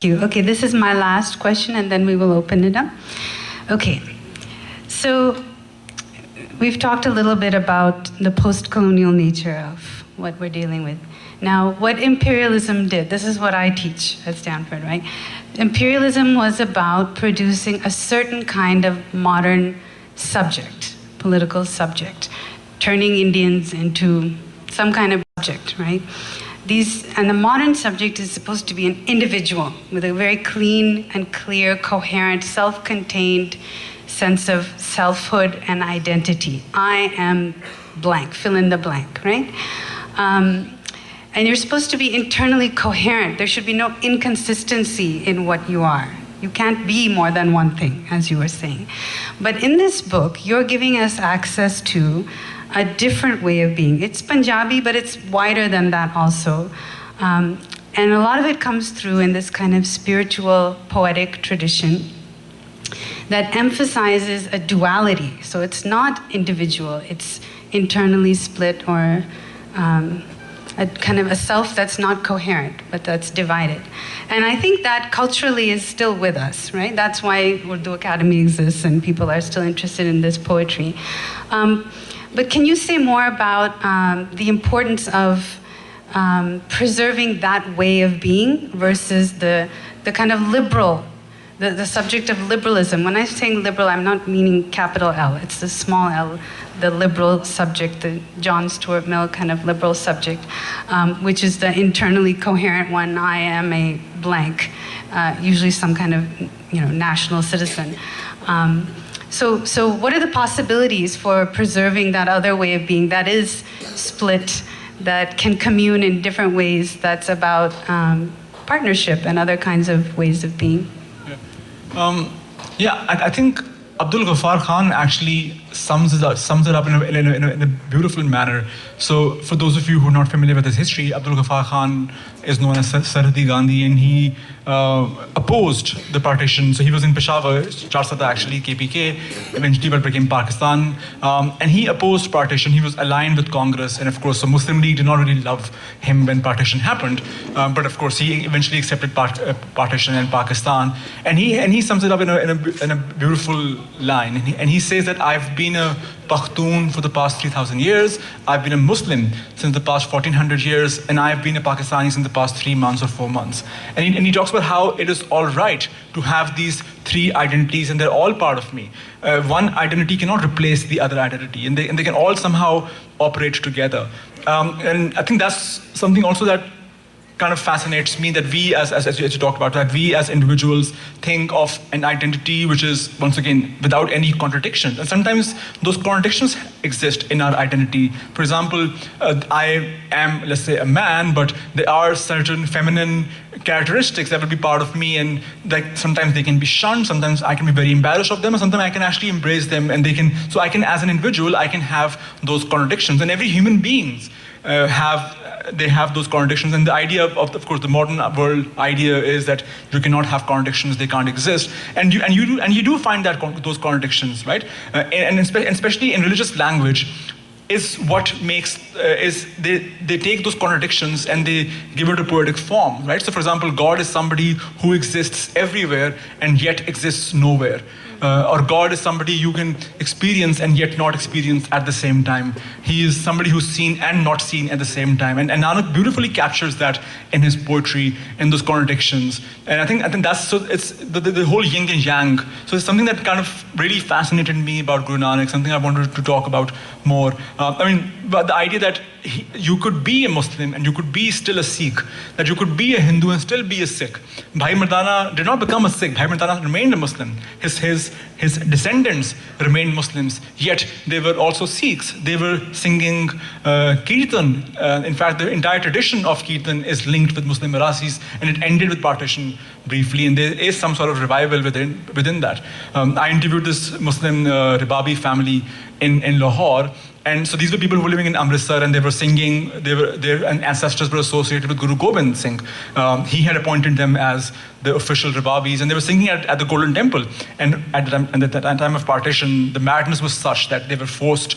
you. Okay, this is my last question, and then we will open it up. Okay, so we've talked a little bit about the post-colonial nature of what we're dealing with. Now, what imperialism did, this is what I teach at Stanford, right? Imperialism was about producing a certain kind of modern subject, political subject, turning Indians into some kind of subject, right? And the modern subject is supposed to be an individual with a very clean and clear, coherent, self-contained sense of selfhood and identity. I am blank, fill in the blank, right? And you're supposed to be internally coherent. There should be no inconsistency in what you are. You can't be more than one thing, as you were saying. But in this book, you're giving us access to a different way of being. It's Punjabi, but it's wider than that also. And a lot of it comes through in this kind of spiritual, poetic tradition that emphasizes a duality. So it's not individual, it's internally split, or a kind of a self that's not coherent, but that's divided. And I think that culturally is still with us, right? That's why Urdu Academy exists and people are still interested in this poetry. But can you say more about the importance of preserving that way of being versus the kind of liberal, the subject of liberalism? When I'm saying liberal, I'm not meaning capital L, it's the small l, the liberal subject, the John Stuart Mill kind of liberal subject, which is the internally coherent one. I am a blank, usually some kind of national citizen. So what are the possibilities for preserving that other way of being that is split, that can commune in different ways, that's about partnership and other kinds of ways of being? I think Abdul Ghaffar Khan actually sums it up in a beautiful manner. So for those of you who are not familiar with his history, Abdul Ghaffar Khan is known as Sarhadi Gandhi, and he opposed the partition. So he was in Peshawar, Charsada actually, KPK, eventually what became Pakistan, and he opposed partition. He was aligned with Congress, and of course the Muslim League did not really love him when partition happened, but of course he eventually accepted partition in Pakistan, and he sums it up in a beautiful line, and he says that I've been a Pakhtun for the past 3,000 years, I've been a Muslim since the past 1,400 years, and I've been a Pakistani since the past 3 months or 4 months. And he talks about how it is all right to have these three identities, and they're all part of me. One identity cannot replace the other identity, and they can all somehow operate together. And I think that's something also that kind of fascinates me, that we as you talked about, that we as individuals think of an identity which is, once again, without any contradiction. And sometimes those contradictions exist in our identity. For example, I am, let's say, a man, but there are certain feminine characteristics that will be part of me, and like sometimes they can be shunned, sometimes I can be very embarrassed of them, and sometimes I can actually embrace them, and so I can, as an individual, I can have those contradictions. And every human beings have those contradictions, and the idea of course the modern world idea is that you cannot have contradictions, they can't exist, and you do find that those contradictions, right? And especially in religious language is what makes they take those contradictions and they give it a poetic form, right? So for example, God is somebody who exists everywhere and yet exists nowhere. Or God is somebody you can experience and yet not experience at the same time. He is somebody who's seen and not seen at the same time. And Nanak beautifully captures that in his poetry, in those contradictions. And I think that's, so it's the whole yin and yang. So it's something that kind of really fascinated me about Guru Nanak, something I wanted to talk about more. But the idea that you could be a Muslim and you could be still a Sikh, that you could be a Hindu and still be a Sikh. Bhai Mardana did not become a Sikh. Bhai Mardana remained a Muslim. His descendants remained Muslims, yet they were also Sikhs. They were singing Kirtan. In fact, the entire tradition of Kirtan is linked with Muslim Marasis, and it ended with partition briefly, and there is some sort of revival within that. I interviewed this Muslim Ribabi family in Lahore, and so these were people who were living in Amritsar, and they were singing, their ancestors were associated with Guru Gobind Singh. He had appointed them as the official Ribabis, and they were singing at the Golden Temple. And at the time of partition, the madness was such that they were forced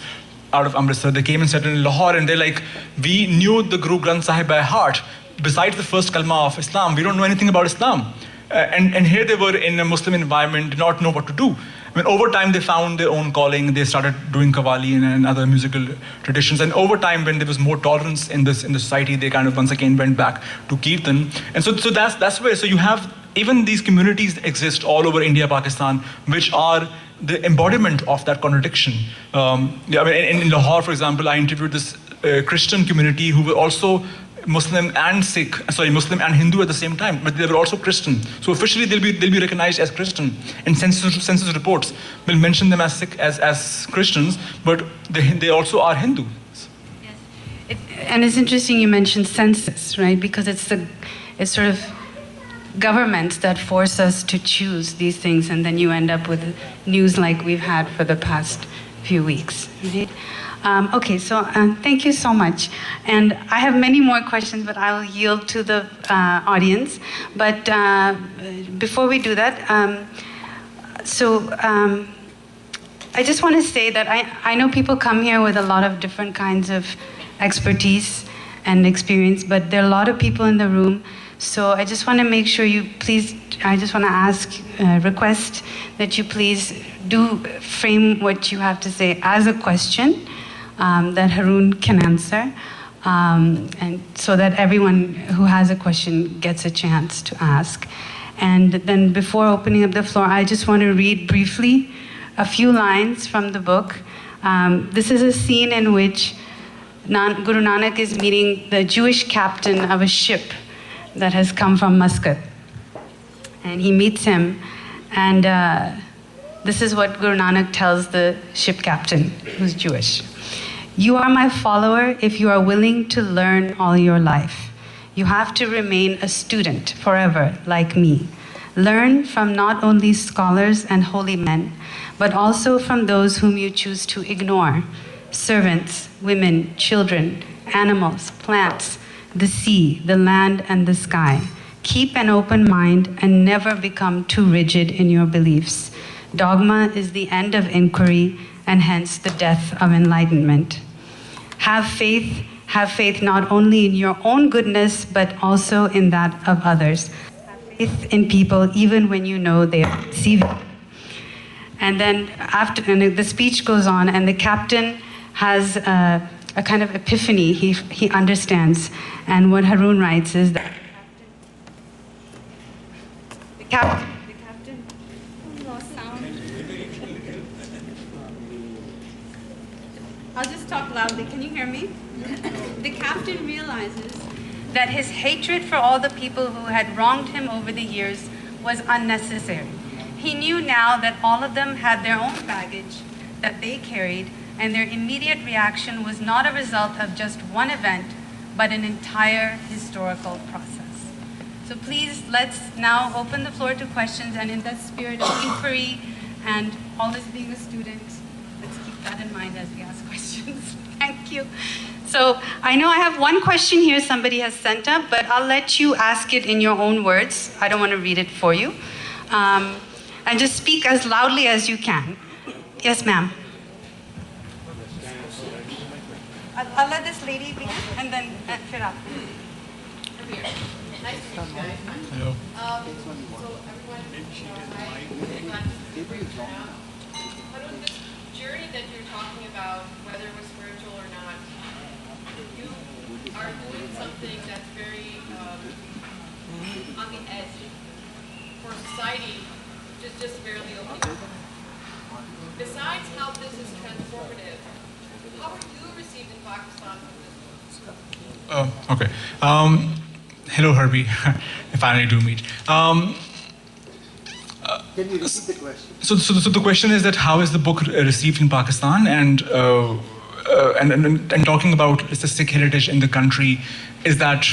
out of Amritsar. They came and settled in Lahore, and they're like, we knew the Guru Granth Sahib by heart. Besides the first kalma of Islam, we don't know anything about Islam. And here they were in a Muslim environment, did not know what to do. I mean, over time they found their own calling. They started doing qawwali and other musical traditions. And over time, when there was more tolerance in the society, they kind of once again went back to kirtan. And so that's where. So you have even these communities exist all over India, Pakistan, which are the embodiment of that contradiction. Yeah, I mean, in Lahore, for example, I interviewed this Christian community who were also Muslim and Muslim and Hindu at the same time, but they were also Christian. So officially they'll be recognized as Christian. And census reports will mention them as Christians, but they also are Hindu. Yes. And it's interesting you mentioned census, right? Because it's sort of governments that force us to choose these things, and then you end up with news like we've had for the past few weeks, right? Okay, so thank you so much. And I have many more questions, but I'll yield to the audience. But before we do that, I just want to say that I know people come here with a lot of different kinds of expertise and experience, but there are a lot of people in the room. So I just want to make sure I just want to request that you please do frame what you have to say as a question that Haroon can answer, and so that everyone who has a question gets a chance to ask. And then before opening up the floor, I just want to read briefly a few lines from the book. This is a scene in which Guru Nanak is meeting the Jewish captain of a ship that has come from Muscat. And he meets him, and this is what Guru Nanak tells the ship captain, who's Jewish. You are my follower if you are willing to learn all your life. You have to remain a student forever, like me. Learn from not only scholars and holy men, but also from those whom you choose to ignore: servants, women, children, animals, plants, the sea, the land, and the sky. Keep an open mind and never become too rigid in your beliefs. Dogma is the end of inquiry and hence the death of enlightenment. Have faith not only in your own goodness, but also in that of others. Have faith in people even when you know they are deceiving. And then the speech goes on, and the captain has a kind of epiphany. He understands. And what Haroon writes is that the captain lost sound. I'll just talk loudly. Can you hear me? The captain realizes that his hatred for all the people who had wronged him over the years was unnecessary. He knew now that all of them had their own baggage that they carried, and their immediate reaction was not a result of just one event, but an entire historical process. So please, let's now open the floor to questions, and in that spirit of inquiry and always being a student, let's keep that in mind as we ask questions. Thank you. So I know I have one question here somebody has sent up, but I'll let you ask it in your own words. I don't want to read it for you. And just speak as loudly as you can. Yes, ma'am. I'll let this lady begin, and then Firab. Nice to meet you guys. Hello. So everyone, I'm glad to see you out. But on this journey that you're talking about, whether it was spiritual or not, you are doing something that's very on the edge for society, just barely opening up. Besides how this is transformative, how are you received in Pakistan from this book? Okay. Hello, Herbie. I finally do meet. Can you repeat the question? So the question is that how is the book received in Pakistan, and talking about the Sikh heritage in the country, is that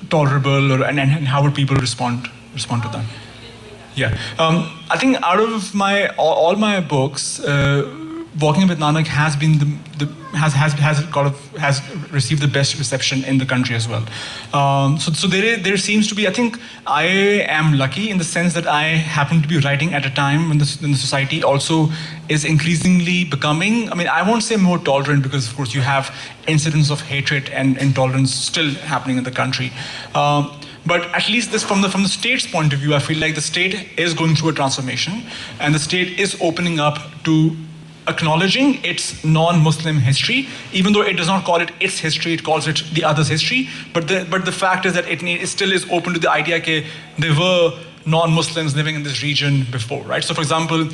tolerable, and how would people respond to that? Yeah, I think out of all my books, Walking with Nanak has been has received the best reception in the country as well. So there seems to be, I think I am lucky in the sense that I happen to be writing at a time when the society also is increasingly becoming, I mean, I won't say more tolerant, because of course you have incidents of hatred and intolerance still happening in the country. But at least this from the state's point of view, I feel like the state is going through a transformation, and the state is opening up to acknowledging its non-Muslim history, even though it does not call it its history, it calls it the other's history. But the fact is that it still is open to the idea that there were non-Muslims living in this region before, right? So for example,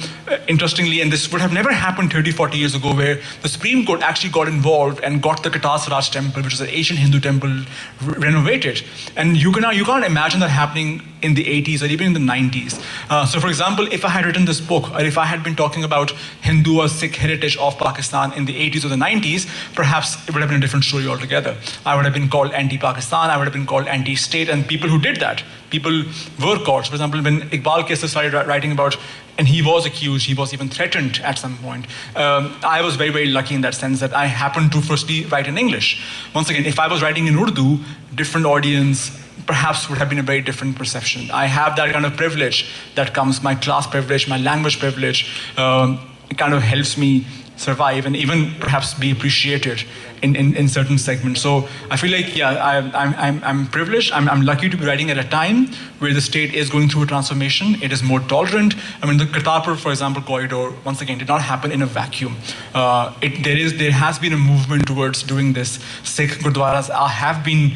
interestingly, and this would have never happened 30, 40 years ago, where the Supreme Court actually got involved and got the Qatar Siraj temple, which is an ancient Hindu temple, renovated. And you can't imagine that happening in the 80s or even in the 90s. So for example, if I had written this book, or if I had been talking about Hindu or Sikh heritage of Pakistan in the 80s or the 90s, perhaps it would have been a different story altogether. I would have been called anti-Pakistan, I would have been called anti-state, and people who did that, people were caught. For example, when Iqbal Kaisar started writing about, and he was accused, he was even threatened at some point. I was very, very lucky in that sense that I happened to firstly write in English. Once again, if I was writing in Urdu, different audience, perhaps would have been a very different perception. I have that kind of privilege that comes, my class privilege, my language privilege, it kind of helps me survive and even perhaps be appreciated in certain segments. So I feel like, yeah, I'm privileged. I'm lucky to be writing at a time where the state is going through a transformation. It is more tolerant. I mean, the Kartarpur, for example, corridor, once again, did not happen in a vacuum. There has been a movement towards doing this. Sikh gurdwaras have been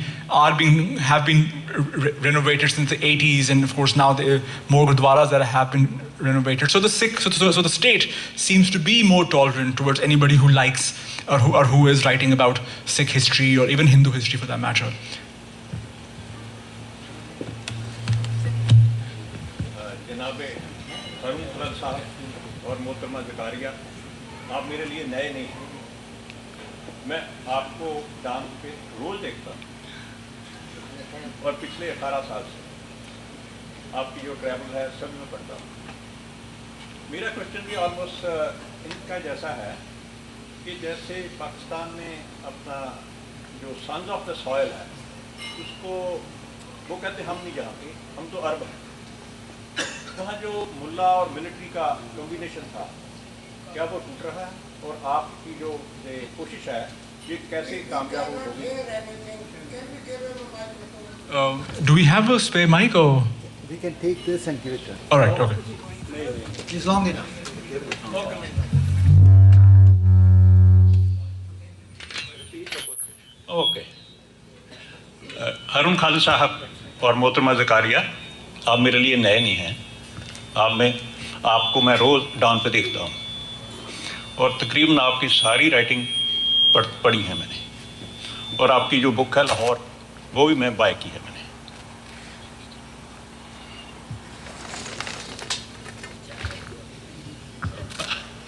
renovated since the 80s, and of course now there are more gurdwaras that have been renovated. So the state seems to be more tolerant towards anybody who likes or who is writing about Sikh history or even Hindu history for that matter. जनाबे हरून खालिद साहब और मोहतरमा ज़कारिया, आप मेरे लिए नए नहीं हैं। मैं आपको डांस पे रोज देखता हूँ और पिछले 18 साल से आपकी जो ट्रैवल है सब में पढ़ता हूँ। मेरा क्वेश्चन भी ऑलमोस्ट इनका जैसा है कि जैसे पाकिस्तान ने अपना जो सन्स ऑफ द सॉयल है उसको वो कहते हम नहीं जानते, हम तो अरब हैं। वहाँ जो मुल्ला और मिलिट्री का कॉम्बिनेशन था, क्या वो टूट रहा है और आपकी जो कोशिश है ये कैसे कामयाब होगी? Do we have a spare mic or? We can take this and give it to him. All right, okay. It's long enough. Okay. Haroon Khalid साहब और मोहतरमा ज़कारिया, आप मेरे लिए नए नहीं हैं। आपको मैं रोज़ डाउन पे देखता हूँ और तकरीबन आपकी सारी राइटिंग पढ़ी है मैंने, और आपकी जो बुक है लाहौर, वो भी मैं बाय की है मैंने।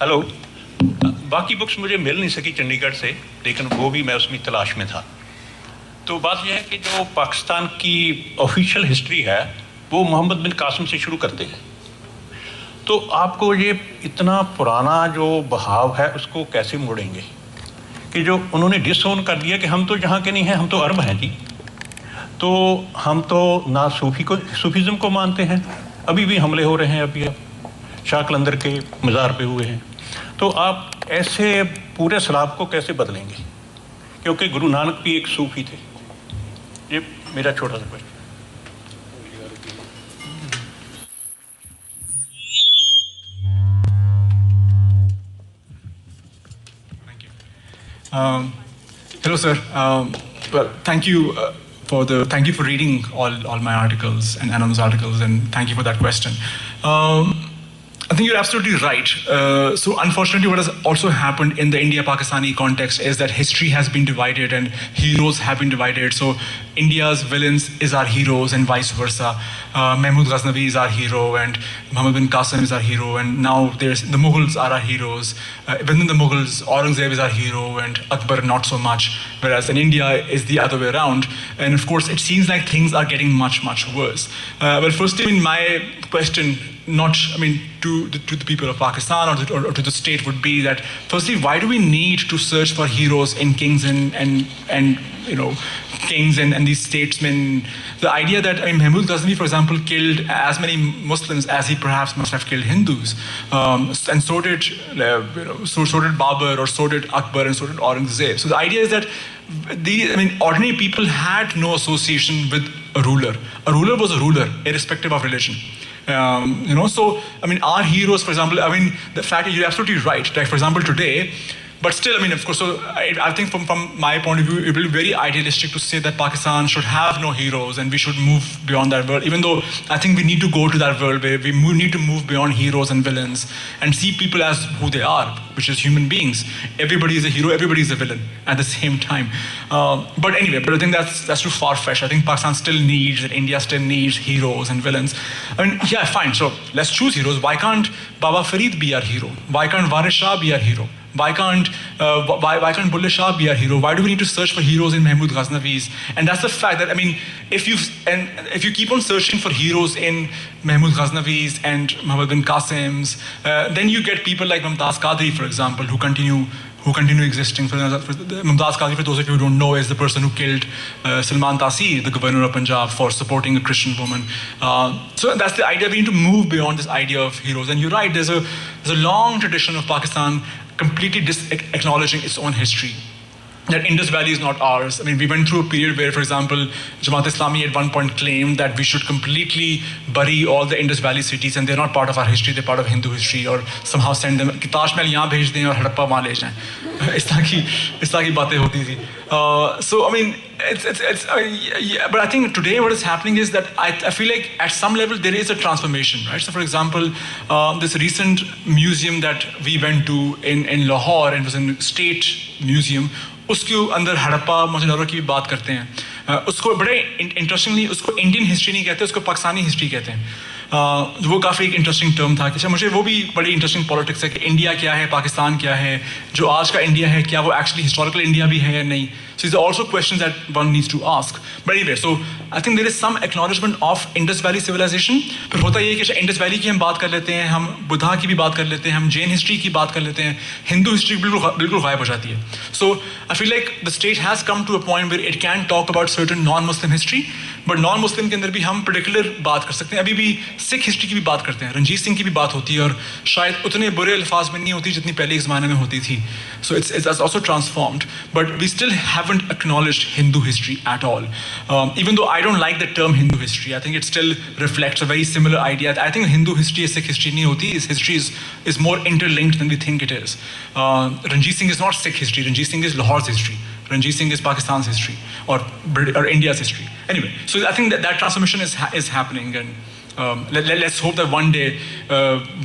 हेलो, बाकी बुक्स मुझे मिल नहीं सकी चंडीगढ़ से, लेकिन वो भी मैं उसमें तलाश में था। तो बात यह है कि जो पाकिस्तान की ऑफिशियल हिस्ट्री है वो मोहम्मद बिन कासिम से शुरू करते हैं। तो आपको ये इतना पुराना जो बहाव है उसको कैसे मोड़ेंगे कि जो उन्होंने डिसओन कर दिया कि हम तो यहाँ के नहीं हैं, हम तो अरब हैं जी। तो हम तो ना सूफीज़म को मानते हैं, अभी भी हमले हो रहे हैं, अभी शाह कलंदर के मज़ार पे हुए हैं। तो आप ऐसे पूरे सलाब को कैसे बदलेंगे, क्योंकि गुरु नानक भी एक सूफी थे। ये मेरा छोटा सा question. Hello, sir. Well, thank you for reading all my articles and Anam's articles, and thank you for that question. I think you're absolutely right. So unfortunately, what has also happened in the India-Pakistani context is that history has been divided and heroes have been divided. So India's villains is our heroes and vice versa. Mahmud Ghaznavi is our hero and Muhammad bin Qasim is our hero, and now there's the Mughals are our heroes. Within the Mughals, Aurangzeb is our hero and Akbar not so much, whereas in India is the other way around. And of course, it seems like things are getting much, much worse. Well, firstly, my question, to the people of Pakistan or to the state would be that, firstly, why do we need to search for heroes in kings and kings and these statesmen, the idea that Mahmud Ghaznavi, for example, killed as many Muslims as he perhaps must have killed Hindus, and so did so did Babur, or so did Akbar, and so did Aurangzeb. So the idea is that ordinary people had no association with a ruler. A ruler was a ruler, irrespective of religion. So our heroes, for example, the fact that you're absolutely right. Like, for example, today. But still, of course, so I think from my point of view, it will be very idealistic to say that Pakistan should have no heroes and we should move beyond that world, even though I think we need to go to that world where we need to move beyond heroes and villains and see people as who they are, which is human beings. Everybody is a hero, everybody is a villain at the same time. But anyway, I think that's too far-fetched. I think Pakistan still needs, and India still needs heroes and villains. Yeah, fine, so let's choose heroes. Why can't Baba Farid be our hero? Why can't Waris Shah be our hero? Why can't Bulleh Shah be our hero? Why do we need to search for heroes in Mahmud Ghaznavis? And that's the fact that if you keep on searching for heroes in Mahmud Ghaznavis and Muhammad bin Qasims, then you get people like Mumtaz Qadri, for example, who continue existing. Mumtaz Qadri, for those of you who don't know, is the person who killed Salman Taseer, the governor of Punjab, for supporting a Christian woman. So that's the idea. We need to move beyond this idea of heroes. And you're right, there's a long tradition of Pakistan completely acknowledging its own history. That Indus Valley is not ours. We went through a period where, for example, Jamaat Islami at one point claimed that we should completely bury all the Indus Valley cities, and they're not part of our history, they're part of Hindu history, or somehow send them, कि Taj Mahal यहाँ भेज दें और हड़प्पा वहाँ ले जाएं. इस तरह की बातें होती थी. But I think today what is happening is that I feel like at some level there is a transformation, right? So for example, this recent museum that we went to in Lahore, and it was a state museum, उसके अंदर हड़प्पा मोहनजोदड़ो की बात करते हैं. उसको बड़े interestingly उसको Indian history नहीं कहते, उसको पाकिस्तानी हिस्ट्री कहते हैं. वो काफ़ी एक इंटरेस्टिंग टर्म था कि मुझे वो भी बड़ी इंटरेस्टिंग पॉलिटिक्स है कि इंडिया क्या है, पाकिस्तान क्या है, जो आज का इंडिया है क्या वो एक्चुअली हिस्टोरिकल इंडिया भी है या नहीं. So these are also questions that one needs to ask. But anyway, so I think there is some acknowledgement of Indus Valley civilization. फिर होता ये है कि Indus Valley की हम बात कर लेते हैं, हम बुद्धा की भी बात कर लेते हैं, हम जैन हिस्ट्री की बात कर लेते हैं, हिंदू हिस्ट्री बिल्कुल गायब हो जाती है. So I feel like the state has come to a point where it can talk about certain non-Muslim history, but non-Muslim के अंदर भी हम particular बात कर सकते हैं. अभी भी सिख हिस्ट्री की भी बात करते हैं, रंजीत सिंह की भी बात होती है, और शायद उतने बुरे अल्फाज में नहीं होती जितनी पहले के ज़माने में होती थी. So it's also transformed, but we still haven't acknowledged Hindu history at all. Even though I don't like the term Hindu history, I think it still reflects a very similar idea. I think Hindu history is Sikh history नहीं होती. His history is more interlinked than we think it is. Ranjit Singh is not Sikh history. Ranjit Singh is Lahore's history. Ranjit Singh is Pakistan's history, or India's history. Anyway, so I think that transformation is happening, and let's hope that one day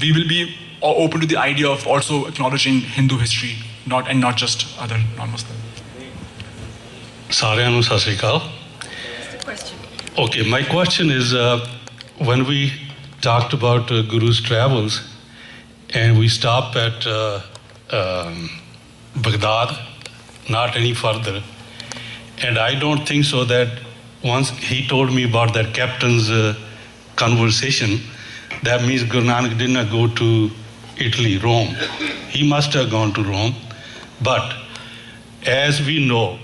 we will be open to the idea of also acknowledging Hindu history, not just other non-Muslim. Saryanu sat sri akal. Okay, my question is, when we talked about Guru's travels, and we stopped at Baghdad, not any further, and I don't think so that once he told me about that captain's conversation, that means Guru Nanak did not go to Italy, Rome. He must have gone to Rome, but as we know,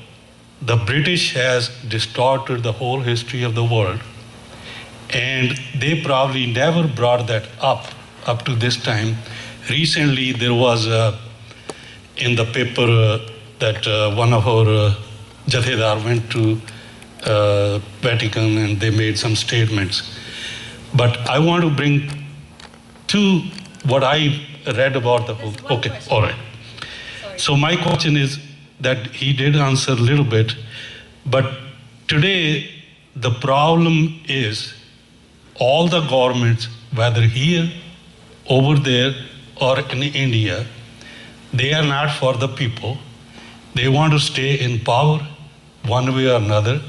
the British has distorted the whole history of the world, and they probably never brought that up to this time. Recently, there was in the paper that one of our Jathedar went to Vatican and they made some statements. But I want to bring to what I read about the whole. Okay, all right. So my question is that he did answer a little bit, but today the problem is all the governments, whether here, over there, or in India, they are not for the people. They want to stay in power one way or another.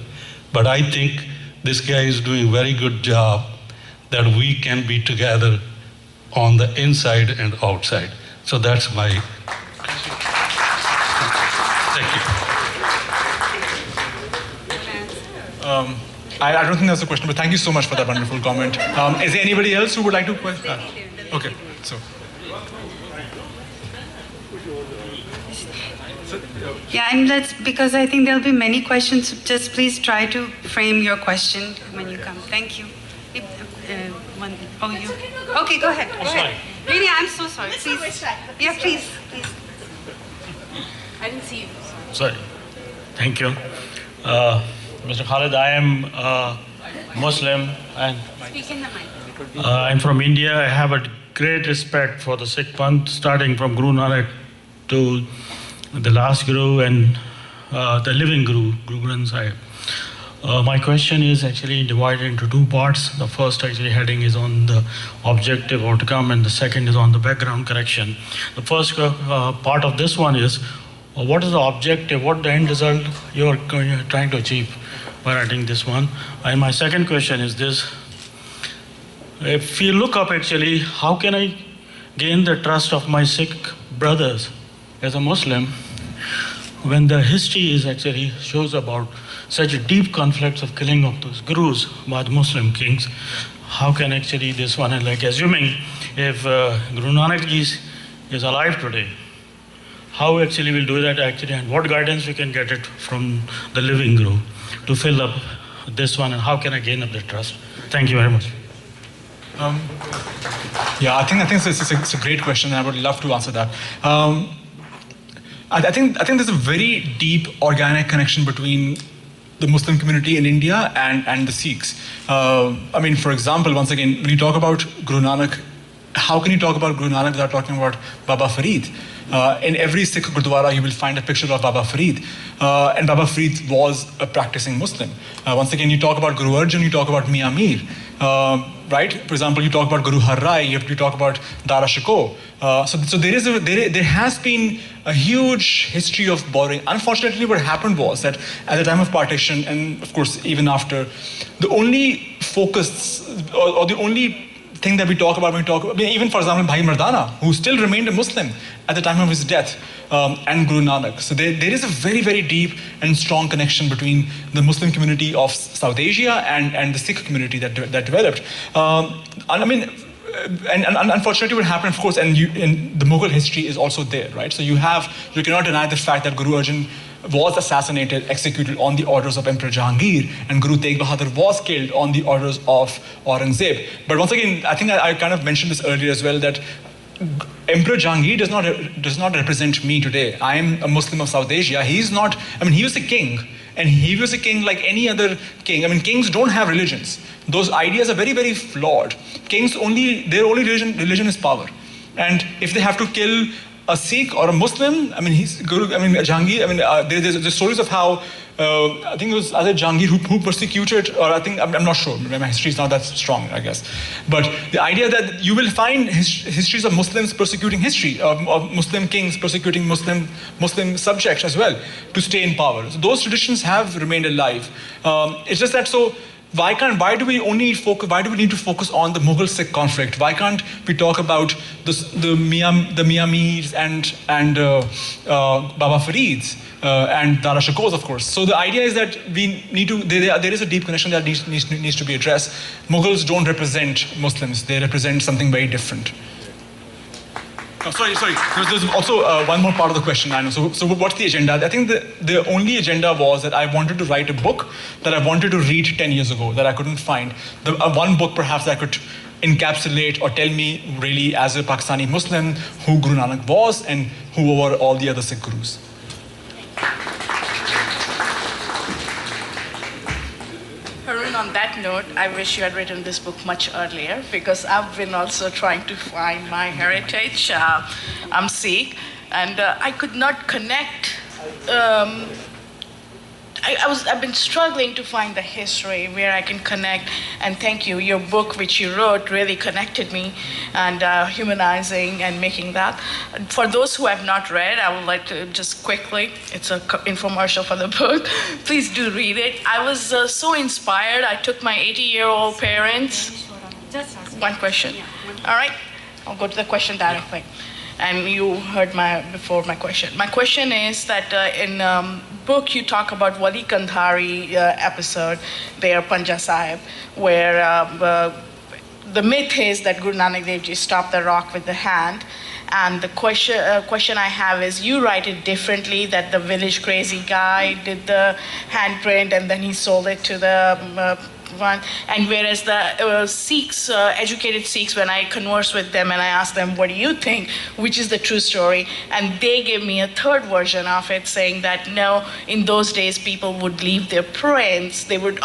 But I think this guy is doing a very good job that we can be together on the inside and outside. So that's my question. Thank you. I don't think that's a question, but thank you so much for that wonderful comment. Is there anybody else who would like to question? Okay, so. Yeah, and because I think there'll be many questions, just please try to frame your question when you come. Thank you. You. Okay, go ahead. Go ahead. Really, I'm so sorry. Please. Yeah, please. I didn't see you. Sorry. Thank you. Mr. Khalid, I am Muslim and Speak in the mic. I'm from India. I have a great respect for the Sikh Panth, starting from Guru Nanak to the last Guru and the living Guru, Guru Granth Sahib. My question is actually divided into two parts. The first actually heading is on the objective outcome and the second is on the background correction. The first part of this one is what is the objective, what the end result you are trying to achieve by writing this one. And my second question is this. If you look up actually, how can I gain the trust of my Sikh brothers as a Muslim when the history is actually shows about such deep conflicts of killing of those gurus by the Muslim kings? How can actually this one, and like assuming if Guru Nanak ji is alive today, how actually we'll do that actually, and what guidance we can get it from the living Guru to fill up this one, and how can I gain up the trust? Thank you very much. Yeah, I think it's a great question, and I would love to answer that. I think there's a very deep organic connection between the Muslim community in India and the Sikhs. I mean, for example, once again, when you talk about Guru Nanak, how can you talk about Guru Nanak without talking about Baba Farid? In every Sikh Gurdwara, you will find a picture of Baba Farid. And Baba Farid was a practicing Muslim. Once again, you talk about Guru Arjan, you talk about Mian Mir. Right? For example, you talk about Guru Har Rai, you talk about Dara Shikoh. So there has been a huge history of borrowing. Unfortunately, what happened was that at the time of partition, and of course even after, the only focus or the only thing that we talk about when we talk, even for example, Bhai Mardana, who still remained a Muslim at the time of his death, and Guru Nanak. So there is a very, very deep and strong connection between the Muslim community of South Asia and the Sikh community that developed. I mean, and unfortunately what happened, of course, and the Mughal history is also there, right? So you cannot deny the fact that Guru Arjan was assassinated, executed on the orders of Emperor Jahangir, and Guru Tegh Bahadur was killed on the orders of Aurangzeb. But once again, I think I kind of mentioned this earlier as well, that Emperor Jahangir does not represent me today. I am a Muslim of South Asia. He's not, I mean, he was a king, and he was a king like any other king. I mean, kings don't have religions. Those ideas are very, very flawed. Kings their only religion is power. And if they have to kill a Sikh or a Muslim, I mean, Jahangir, I mean, there's stories of how, I think it was either Jahangir who persecuted, or I think, I'm not sure, my history is not that strong, I guess. But the idea that you will find histories of Muslims persecuting of Muslim kings persecuting Muslim subjects as well to stay in power. So those traditions have remained alive. It's just that, so why do we need to focus on the Mughal-Sikh conflict? Why can't we talk about the Mian Mirs and Baba Farids and Dara Shikohs, of course? So the idea is that we need to. There is a deep connection that needs to be addressed. Mughals don't represent Muslims; they represent something very different. Oh, sorry. There's also one more part of the question, I know. So what's the agenda? I think the only agenda was that I wanted to write a book that I wanted to read 10 years ago that I couldn't find. One book perhaps that could encapsulate or tell me really as a Pakistani Muslim who Guru Nanak was and who were all the other Sikh Gurus. Haroon, on that note, I wish you had written this book much earlier, because I've been also trying to find my heritage. I'm Sikh, and I could not connect. I've been struggling to find the history where I can connect, and thank you. Your book, which you wrote, really connected me, and humanizing and making that. For those who have not read, I would like to just quickly, it's an infomercial for the book, please do read it. I was so inspired. I took my 80-year-old parents. One question. All right, I'll go to the question directly. And you heard my question. My question is that in book you talk about Wali Kandhari episode there, Panja Sahib, where the myth is that Guru Nanak Dev Ji stopped the rock with the hand, And the question I have is, you write it differently, that the village crazy guy did the handprint and then he sold it to the one. And whereas the Sikhs, educated Sikhs, when I converse with them and I ask them, what do you think, which is the true story? And they give me a third version of it, saying that no, in those days people would leave their prints. They would,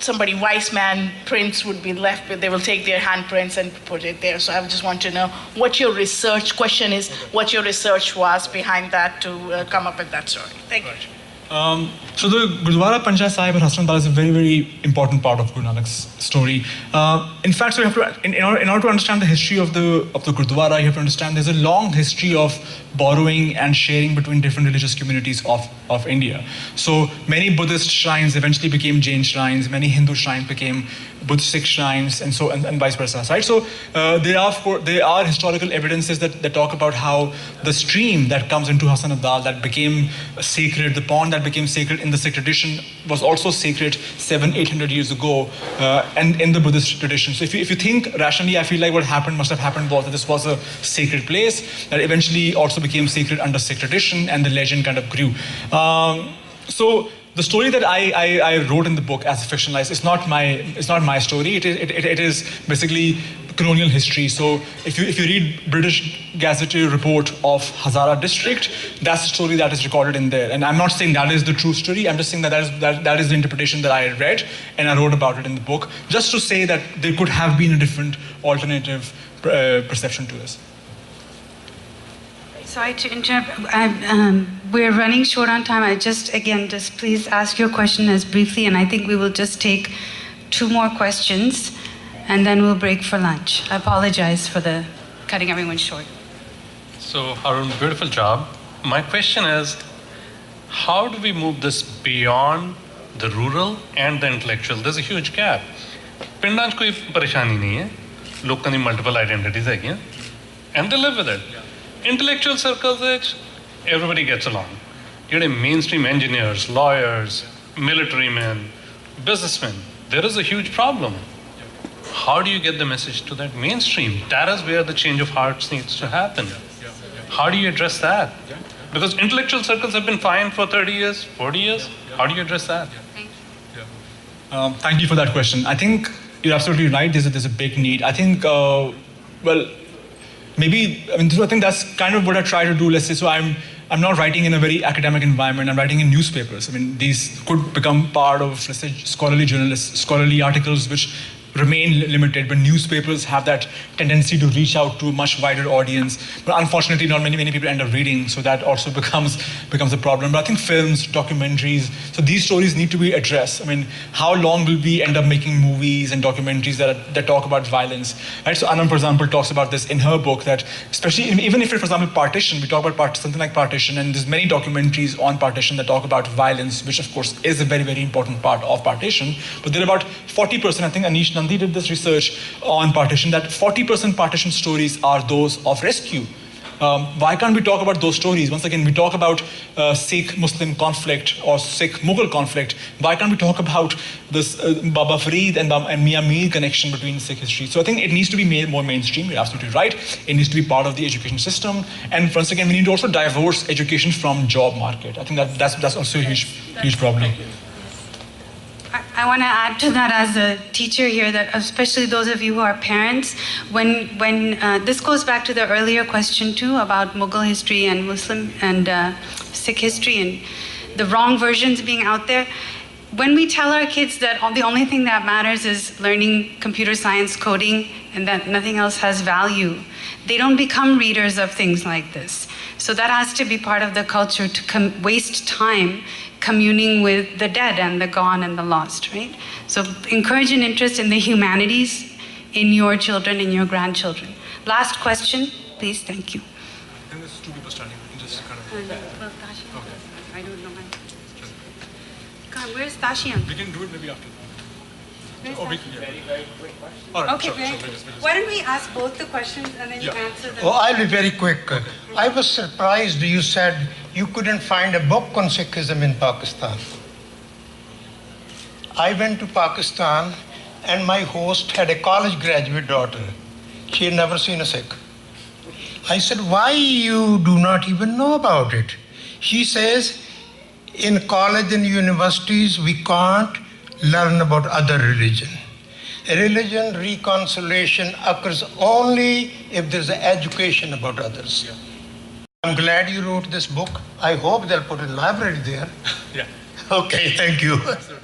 somebody, wise man prints would be left with, they will take their handprints and put it there. So I just want to know what your research, question is, what your research was behind that to come up with that story. Thank you. So the Gurdwara Panchayat Sahib at Hasranabad is a very, very important part of Guru Nanak's story. In fact, so you have to, in order to understand the history of the Gurdwara, you have to understand there's a long history of borrowing and sharing between different religious communities of India. So many Buddhist shrines eventually became Jain shrines, many Hindu shrines became Buddhist shrines, and so and vice versa. Right? So there are historical evidences that talk about how the stream that comes into Hasranabad that became sacred, the pond that became sacred in the Sikh tradition was also sacred 700-800 years ago, and in the Buddhist tradition. So if you think rationally, I feel like what must have happened was that this was a sacred place that eventually also became sacred under Sikh tradition, and the legend kind of grew. So the story that I wrote in the book as fictionalized is not my story. It is basically colonial history. So if you read British Gazetteer report of Hazara district, that's the story that is recorded in there. And I'm not saying that is the true story. I'm just saying that is the interpretation that I read, and I wrote about it in the book, just to say that there could have been a different alternative perception to this. Sorry to interrupt. We're running short on time. Just please ask your question as briefly, and I think we will just take 2 more questions, and then we'll break for lunch. I apologize for the cutting everyone short. So, Haroon, beautiful job. My question is, how do we move this beyond the rural and the intellectual? There's a huge gap. ਪਿੰਡਾਂ 'ਚ ਕੋਈ ਪਰੇਸ਼ਾਨੀ ਨਹੀਂ ਹੈ, ਲੋਕਾਂ ਦੀ multiple identities ਹੈਗੀਆਂ, and they live with it. Intellectual circles, everybody gets along. You're mainstream engineers, lawyers, military men, businessmen. There is a huge problem. How do you get the message to that mainstream? That is where the change of hearts needs to happen. How do you address that? Because intellectual circles have been fine for 30 years, 40 years. How do you address that? Thank you for that question. I think you're absolutely right. There's a big need. I think, I think that's kind of what I try to do. Let's say, so I'm not writing in a very academic environment. I'm writing in newspapers. I mean, these could become part of, let's say, scholarly articles, which remain limited, but newspapers have that tendency to reach out to a much wider audience. But unfortunately, not many people end up reading, so that also becomes a problem. But I think films, documentaries, so these stories need to be addressed. I mean, how long will we end up making movies and documentaries that talk about violence? Right? So Anam, for example, talks about this in her book, that especially even if, for example, partition, we talk about something like partition, and there's many documentaries on partition that talk about violence, which of course is a very, very important part of partition. But there are about 40%, I think Anish Nandi did this research on partition, that 40% partition stories are those of rescue. Why can't we talk about those stories? Once again, we talk about Sikh-Muslim conflict or Sikh-Mughal conflict. Why can't we talk about this Baba Farid and Mia Mir connection between Sikh history? So I think it needs to be made more mainstream. You're absolutely right. It needs to be part of the education system. And once again, we need to also divorce education from job market. I think that's also a huge problem. I want to add to that as a teacher here, that especially those of you who are parents, when this goes back to the earlier question too about Mughal history and Muslim and Sikh history and the wrong versions being out there. When we tell our kids that the only thing that matters is learning computer science, coding, and that nothing else has value, they don't become readers of things like this. So that has to be part of the culture, to waste time communing with the dead and the gone and the lost, right? So encourage an interest in the humanities in your children, in your grandchildren. Last question, please, thank you. I think there's 2 people standing. Just kind of... Well, Tashie, okay. I don't know. Where's Tashie? We can do it maybe after. Very quick question. All right, okay, sure. Why don't we ask both the questions and then you answer them? Oh, I'll be very quick. I was surprised you said you couldn't find a book on Sikhism in Pakistan. I went to Pakistan and my host had a college graduate daughter. She had never seen a Sikh. I said, why you do not even know about it? She says, in college and universities, we can't learn about other religion. Religion reconciliation occurs only if there's an education about others. Yeah. I'm glad you wrote this book. I hope they'll put a library there. Yeah. Okay, thank you. Thank you.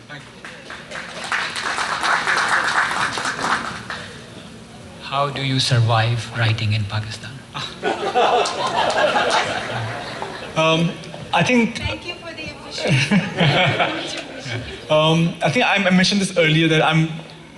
How do you survive writing in Pakistan? I think. Thank you for the efficiency. I think I mentioned this earlier that I'm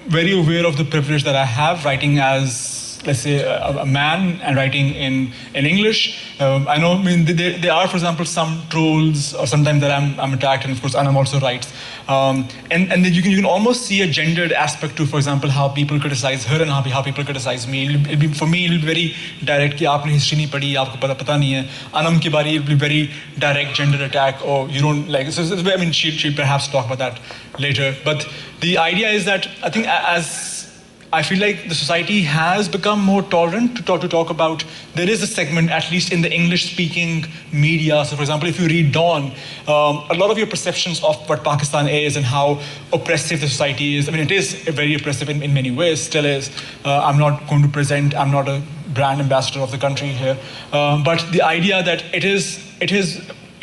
very aware of the privilege that I have writing as, let's say, a man and writing in English. I know, I mean, there are, for example, some trolls or sometimes that I'm attacked, and of course, Anam also writes. And then you can almost see a gendered aspect to, for example, how people criticize her and how people criticize me. For me, it'll be very direct. Ki aapne history nahi padhi, aapko pata nahi hai. Anam ki bari, it'll be very direct gender attack. Or you don't like. So I mean, she'll perhaps talk about that later. But the idea is that I think I feel like the society has become more tolerant to talk about. There is a segment, at least in the English-speaking media. So, for example, if you read Dawn, a lot of your perceptions of what Pakistan is and how oppressive the society is. I mean, it is very oppressive in many ways, still is. I'm not going to present. I'm not a brand ambassador of the country here, but the idea that it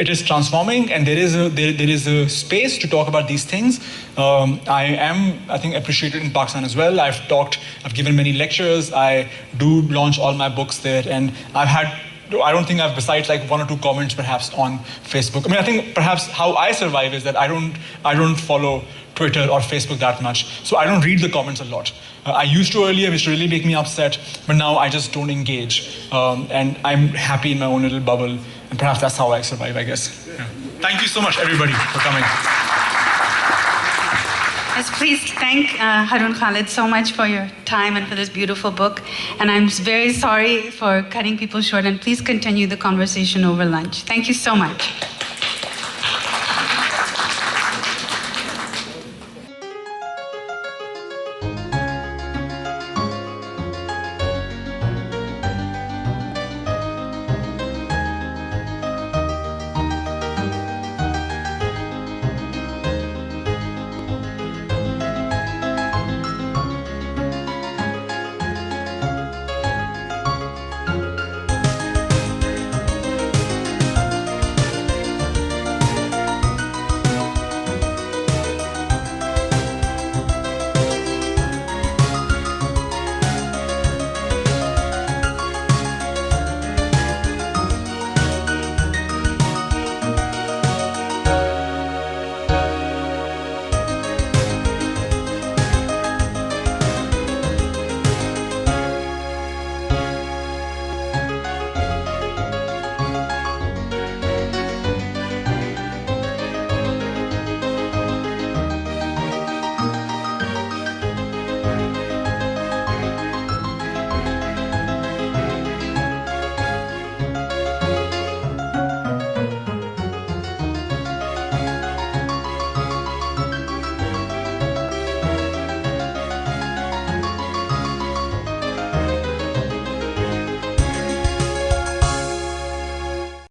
is transforming, and there is a space to talk about these things. I think, appreciated in Pakistan as well. I've given many lectures. I do launch all my books there, and I don't think I've, besides like 1 or 2 comments perhaps on Facebook. I mean, I think perhaps how I survive is that I don't follow Twitter or Facebook that much, so I don't read the comments a lot. I used to earlier, which really make me upset, but now I just don't engage, and I'm happy in my own little bubble, and perhaps that's how I survive, I guess. Yeah. Thank you so much, everybody, for coming. Yes, please thank Haroon Khalid so much for your time and for this beautiful book. And I'm very sorry for cutting people short, and please continue the conversation over lunch. Thank you so much.